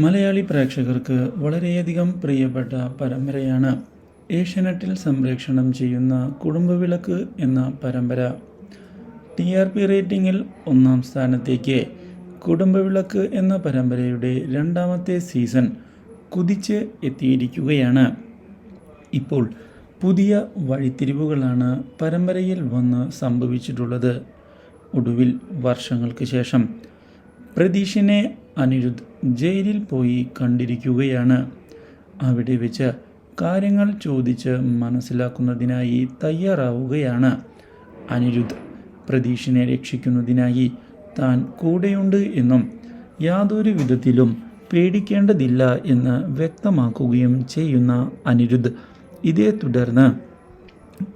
മലയാളി പ്രേക്ഷകർക്ക് വളരെയധികം പ്രിയപ്പെട്ട പരമ്പരയാണ് ഏഷ്യാനെറ്റിൽ സംപ്രേഷണം ചെയ്യുന്ന കുടുംബവിളക്ക് എന്ന പരമ്പര. TRP റേറ്റിംഗിൽ 1-ാം സ്ഥാനത്തേക്ക് കുടുംബവിളക്ക് എന്ന പരമ്പരയുടെ 2ാമത്തെ സീസൺ കുതിച്ച് എത്തിയിരിക്കുകയാണ്. ഇപ്പോൾ പുതിയ വഴിത്തിരിവുകളാണ് പരമ്പരയിൽ വന്ന് സംഭവിച്ചിട്ടുള്ളത്. ഒടുവിൽ വർഷങ്ങൾക്ക് ശേഷം പ്രതീഷിനെ അനിരുദ്ധ് ജയിലിൽ പോയി കണ്ടിരിക്കുകയാണ്. അവിടെ വെച്ച് കാര്യങ്ങൾ ചോദിച്ച് മനസ്സിലാക്കുന്നതിനായി തയ്യാറാവുകയാണ് അനിരുദ്ധ്. പ്രതീഷിനെ രക്ഷിക്കുന്നതിനായി താൻ കൂടെയുണ്ട് എന്നും യാതൊരു വിധത്തിലും പേടിക്കേണ്ടതില്ല എന്ന് വ്യക്തമാക്കുകയും ചെയ്യുന്ന അനിരുദ്ധ് ഇതേ തുടർന്ന്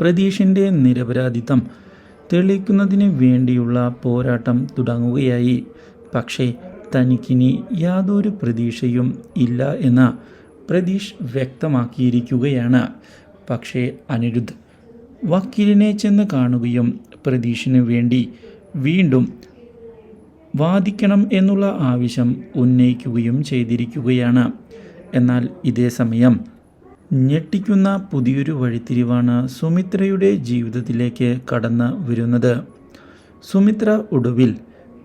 പ്രതീഷിൻ്റെ നിരപരാധിത്വം തെളിയിക്കുന്നതിന് വേണ്ടിയുള്ള പോരാട്ടം തുടങ്ങുകയായി. പക്ഷേ തനിക്കിനി യാതൊരു പ്രതീക്ഷയും ഇല്ല എന്ന് പ്രതീഷ് വ്യക്തമാക്കിയിരിക്കുകയാണ്. പക്ഷേ അനിരുദ്ധ് വക്കീലിനെ ചെന്ന് കാണുകയും പ്രതീഷിന് വേണ്ടി വീണ്ടും വാദിക്കണം എന്നുള്ള ആവശ്യം ഉന്നയിക്കുകയും ചെയ്തിരിക്കുകയാണ്. എന്നാൽ ഇതേ സമയം ഞെട്ടിക്കുന്ന പുതിയൊരു വഴിത്തിരിവാണ് സുമിത്രയുടെ ജീവിതത്തിലേക്ക് കടന്നു വരുന്നത്. സുമിത്ര ഒടുവിൽ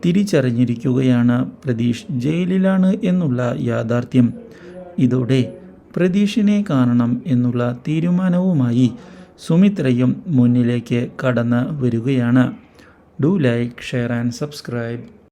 തിരിച്ചറിഞ്ഞിരിക്കുകയാണ് പ്രതീഷ് ജയിലിലാണ് എന്നുള്ള യാഥാർത്ഥ്യം. ഇതോടെ പ്രതീഷിനെ കാണണം എന്നുള്ള തീരുമാനവുമായി സുമിത്രയും മുന്നിലേക്ക് കടന്നു വരികയാണ്. Do like, share and subscribe.